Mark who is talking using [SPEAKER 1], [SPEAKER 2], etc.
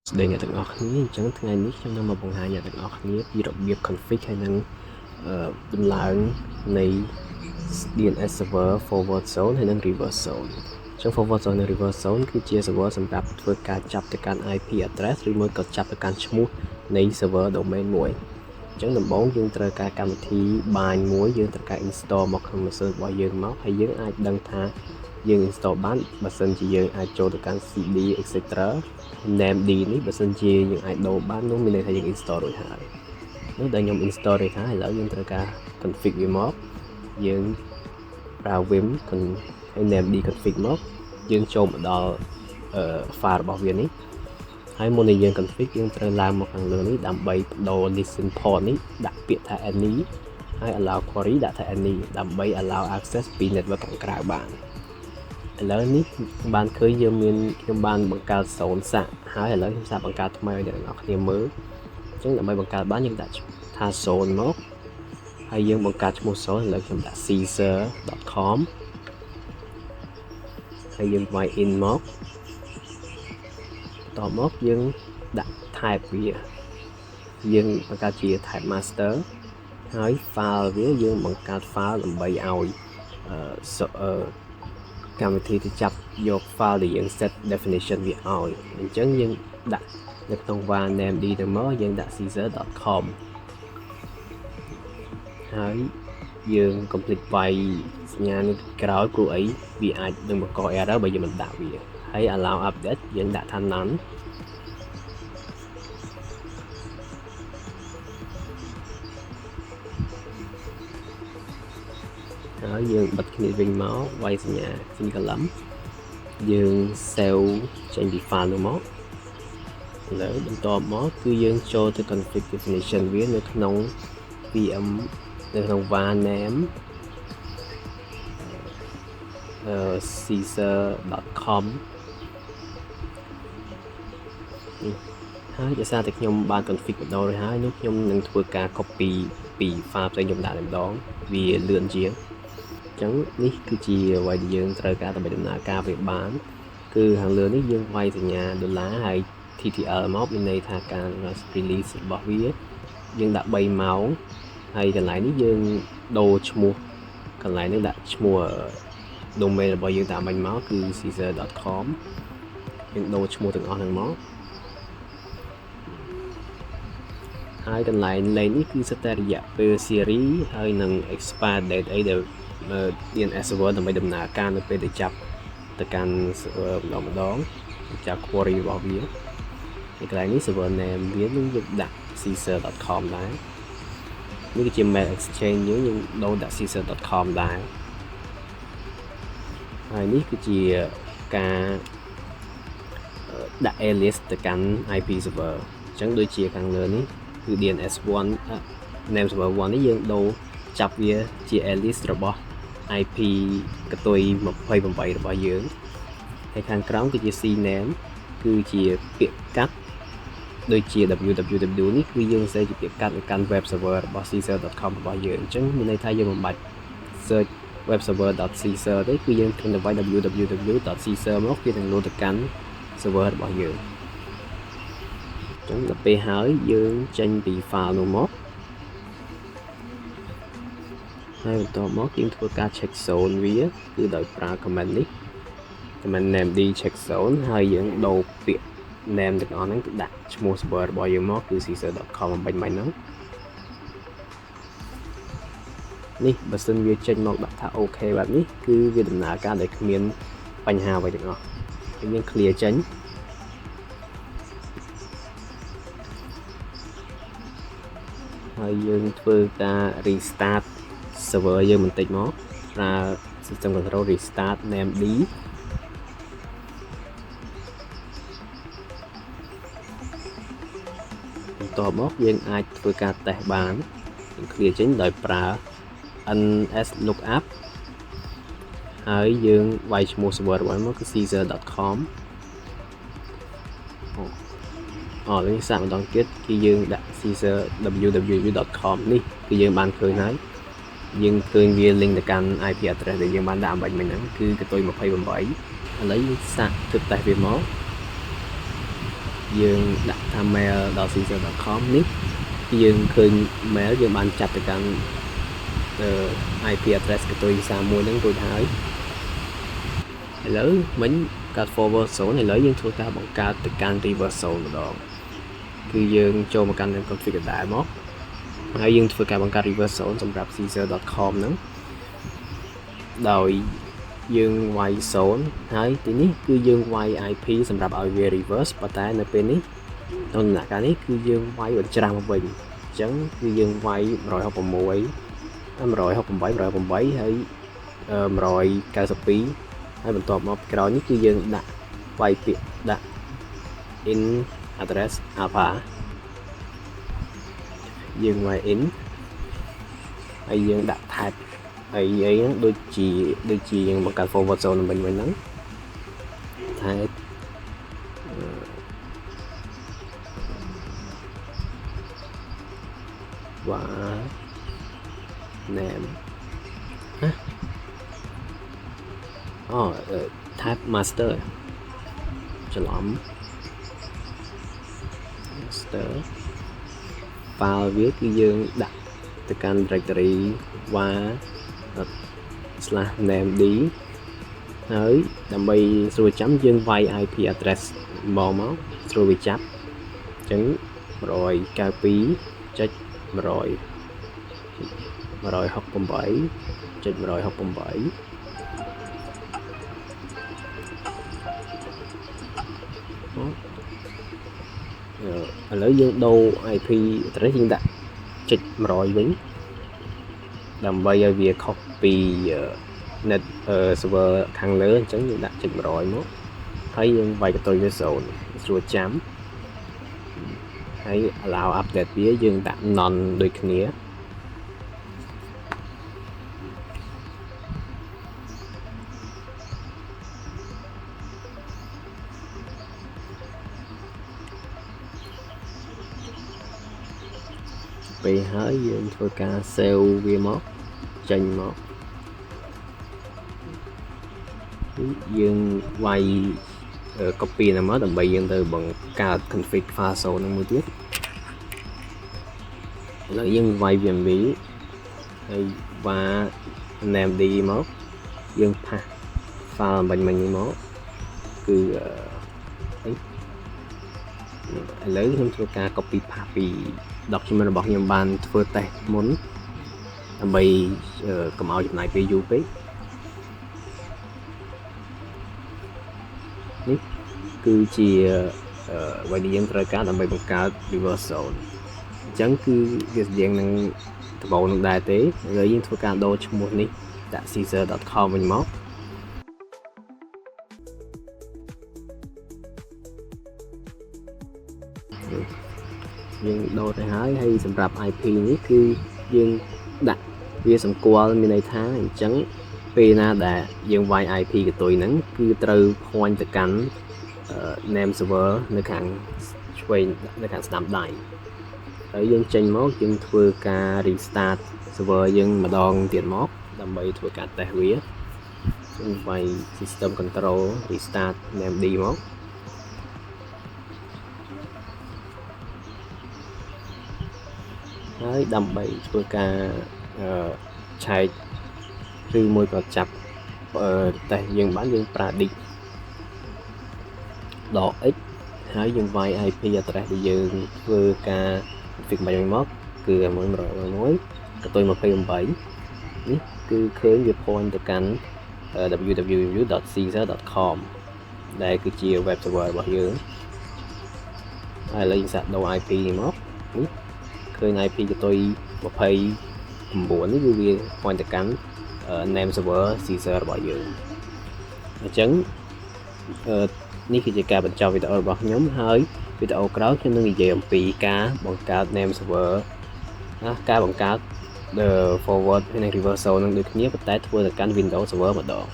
[SPEAKER 1] ស្ដីអ្នកទាំងអស់គ្នាអញ្ចឹងថ្ងៃនេះខ្ញុំនឹងមកបង្ហាញអ្នកទាំងអស់គ្នាពីរបៀប config ហើយនឹងដំឡើងនៃ DNS server forward zone ហើយនិង reverse zone អញ្ចឹង forward zone និង reverse zone គឺជា server សម្រាប់ធ្វើការចាប់ទៅកាន់ IP address ឬមួយក៏ចាប់ទៅកាន់ឈ្មោះនៃ server domain មួយអញ្ចឹងដំបូងយើងត្រូវការកម្មវិធី bind មួយយើងត្រូវការ install មកក្នុង machine របស់យើងមកហើយយើងអាចដឹងថាយើង install បានបើសិនជាយើងអាចចូលទៅកាន់ CD etc name d នេះបើសិនជាយើងអាចដូរបាននោះមានន័យថាយើង install រួចហើយនោះដែលខ្ញុំ install រួចហើយឥឡូវយើងត្រូវការ config វាមកយើងប្រើ vim ហើយ name d config មកយើងចូលមកដល់file របស់វានេះហើយមុននឹងយើង config យើងត្រូវឡើងមកខាងលើនេះដើម្បីបដូរ listen port នេះដាក់ពាក្យថា any ហើយ allow query ដាក់ថា any ដើម្បី allow access ពី network ខាងក្រៅបានឥឡូវនេះបានឃើញយើងមានខ្ញុំបានបង្កើត0សាក់ហើយឥឡូវខ្ញុំសាកបង្កើតថ្មីឲ្យអ្នកនរគ្នាមើលអញ្ចឹងដើម្បីបង្កើតបានយើងដាក់ថា0មកហើយយើងបង្កើតឈ្មោះ0ឥឡូវខ្ញុំដាក់ caesar.com ហើយយើងវាយ in មកតមកយើងដាក់ type វាយើងបង្កើតជា type master ហើយ file វាយើងបង្កើត file ដើម្បីឲ្យកម្មវិធីទៅចាប់យក file ដែលយើង set definition វាឲ្យអញ្ចឹងយើងដាក់នៅក្នុង var name d ទៅមកយើងដាក់ caesar.com ហើយយើង complete វាយសញ្ញានេះក្រោយព្រោះអីវាអាចនឹងបង្ក error បើយើងមិនដាក់វាហើយ allow update យើងដាក់ថា none ហើយយើងបិទគ្នាវិញមកវាយសញ្ញា column យើង save ចេញពី file នោះមកឥឡូវបន្ទាប់មកគឺយើងចូលទៅ config definition វានៅក្នុង VM នៅក្នុង var name caesar.com ហើយដោយសារតែខ្ញុំបាន config ម្ដងរួចហើយនោះខ្ញុំនឹងធ្វើការ copy ពី file ផ្សេងខ្ញុំដាក់តែម្ដងវាលឿនជាងអញ្ចឹងនេះគឺជាអ្វីដែលយើងត្រូវការដើម្បីដំណើរការវាបានគឺខាងលើនេះយើងវាយសញ្ញាដុល្លារហើយ TTL មកមានន័យថាការ release របស់វាយើងដាក់3ម៉ោងហើយកន្លែងនេះយើងដូរឈ្មោះកន្លែងនេះដាក់ឈ្មោះ domain របស់យើងតាមបាញ់មកគឺ caesar.com យើងដូរឈ្មោះទាំងអស់ហ្នឹងមកហើយកន្លែងលេខនេះគឺសិតតែរយៈពេល series ហើយនឹង expire date អីដែលDNS server ដើម្បីដំណើរការនៅពេលដែលចាប់ទៅកាន់ server ម្ដងចាប់ query របស់វាហើយកន្លែងនេះ server name វានឹងយើងដាក់ caesar.com ដែរនេះគឺជា mail exchange យើងដូរដាក់ caesar.com ដែរហើយនេះគឺជាការដាក់ alias ទៅកាន់ IP server អញ្ចឹងដូចជាខាងលើនេះគឺ DNS1 name server 1នេះយើងដូរចាប់វាជា alias របស់ IP កតុយ28របស់យើងហើយខាងក្រោមគឺជា cname គឺជាពាក្យកាត់ដូចជា www នេះគឺយើងសេជាពាក្យកាត់ទៅកាន់ web server របស់ caesar.com របស់យើងអញ្ចឹងមានន័យថាយើងមិនបាច់ search web server.caesar ទេគឺយើងគ្រាន់តែវាយ www.caesar មកវានឹងលោតទៅកាន់ server របស់យើងអញ្ចឹងដល់ពេលហើយយើងចេញពី file នោះមកហើយបន្ទាប់មកយើងធ្វើការ check zone វាគឺដោយប្រើ command នេះ command name d check zone ហើយយើងដូរពាក្យ name ទាំងអស់ហ្នឹងទៅដាក់ឈ្មោះ server របស់យើងមកគឺ caesar.com បំពេញហ្នឹងនេះបើសិនវាចេញមកដាក់ថា OK បែបនេះគឺវាដំណើរការដោយគ្មានបញ្ហាអ្វីទាំងអស់ហើយយើង clear ចេញហើយយើងធ្វើការ restart server យើងបន្តិចមកប្រើ system control restart name d បន្ទាប់មកយើងអាចធ្វើការ test បានយើង clear ចេញដោយប្រើ ns lookup ហើយយើងវាយឈ្មោះ server របស់មកគឺ caesar.com នេះសាកម្ដងទៀតគឺយើងដាក់ caesar www.com នេះគឺយើងបានឃើញហើយយើងឃើញវា link ទៅកាន់ IP address ដែលយើងបានដាក់អំបញ្ញមិញហ្នឹងគឺកតុយ28ឥឡូវយើងសាកធ្វើតេស្តវាមក យើងដាក់ថា mail ដល់ caesar.com នេះយើងឃើញ mail យើងបានចាប់ទៅកាន់IP address កតុយសារមួយហ្នឹងរួចហើយឥឡូវមិញកាត់ forward zone ឥឡូវយើងធ្វើការបង្កើតទៅកាន់ reverse zone ម្ដងគឺយើងចូលមកកាន់ config ដដែលមកហើយយើងធ្វើការបង្កើត reverse zone សម្រាប់ caesar.com ហ្នឹងដោយយើងវាយ zone ហើយទីនេះគឺយើងវាយ IP សម្រាប់ឲ្យវា reverse ប៉ុន្តែនៅពេលនេះក្នុងដំណាក់កាលនេះគឺយើងវាយបញ្ច្រាស់មកវិញអញ្ចឹងគឺយើងវាយ168ហើយ192ហើយបន្ទាប់មកក្រោយនេះគឺយើងដាក់វាយពាក្យដាក់ in address alpha យើងវាយ in ហើយយើងដាក់ type ហើយហ្នឹងដូចជាយើងបង្កើត forward zone វិញហ្នឹង type var name type master ច្រឡំ master file វាគឺយើងដាក់ទៅកាន់ directory var /namd ហើយដើម្បីស្រួលចាំយើងវាយ IP address មកស្រួលវាចាប់អញ្ចឹង 192.168.168 ឥឡូវយើងដូរ IP address យើងដាក់.100 វិញដើម្បីឲ្យវាខុសពី net server ខាងលើអញ្ចឹងយើងដាក់.100 មកហើយយើងវាយកតុយវា0ស្រួលចាំហើយ allow update វាយើងដាក់ none ដូចគ្នាពេលហើយយើងធ្វើការ save វាមកចេញមកយើងវាយ copy ហ្នឹងមកដើម្បីយើងទៅបង្កើត config file zone ហ្នឹងមួយទៀតឥឡូវយើងវាយ vmv ហើយ var namd មកយើងផាស file មិញនេះមកគឺឥឡូវខ្ញុំធ្វើការ copy ផាសពី document របស់ខ្ញុំបានធ្វើ test មុនដើម្បីកុំឲ្យចំណាយពេលយូរពេកនេះគឺជាអ្វីដែលយើងត្រូវការដើម្បីបង្កើត reverse zone អញ្ចឹងគឺវាស្តៀងនឹងដំបូងនឹងដែរទេឥឡូវយើងធ្វើការដូរឈ្មោះនេះដាក់ caesar.com វិញមកយើងដូរទៅហើយសម្រាប់ IP នេះគឺយើងដាក់វាសម្គាល់មានន័យថាអញ្ចឹងពេលណាដែលយើងវាយ IP កតុយហ្នឹងគឺត្រូវ point ទៅកាន់ name server នៅខាងឆ្វេងនៅខាងស្ដាំដៃហើយយើងចេញមកយើងធ្វើការ restart server យើងម្ដងទៀតមកដើម្បីធ្វើការ test វាយើងវាយ system control restart namd មកហើយដើម្បីធ្វើការឆែកឬមួយក៏ចាប់តែយើងបានយើងប្រើ dict ដក x ហើយយើងវាយ IP address ដែលយើងធ្វើការ config មកគឺ111កតុយ28នេះគឺឃើញវា point ទៅកាន់ www.caesar.com ដែលគឺជា web server របស់យើងហើយឥឡូវយើងសាកដូរ IP នេះមកនេះឃើញ IP កតុយ29នេះគឺវា point ទៅកាន់ name server Caesar របស់យើងអញ្ចឹងនេះគឺជាការបញ្ចប់វីដេអូរបស់ខ្ញុំហើយវីដេអូក្រោយខ្ញុំនឹងនិយាយអំពីការបង្កើត name server ការបង្កើត forward និង reverse zone នឹងដូចគ្នាប៉ុន្តែធ្វើទៅកាន់ Windows server ម្ដង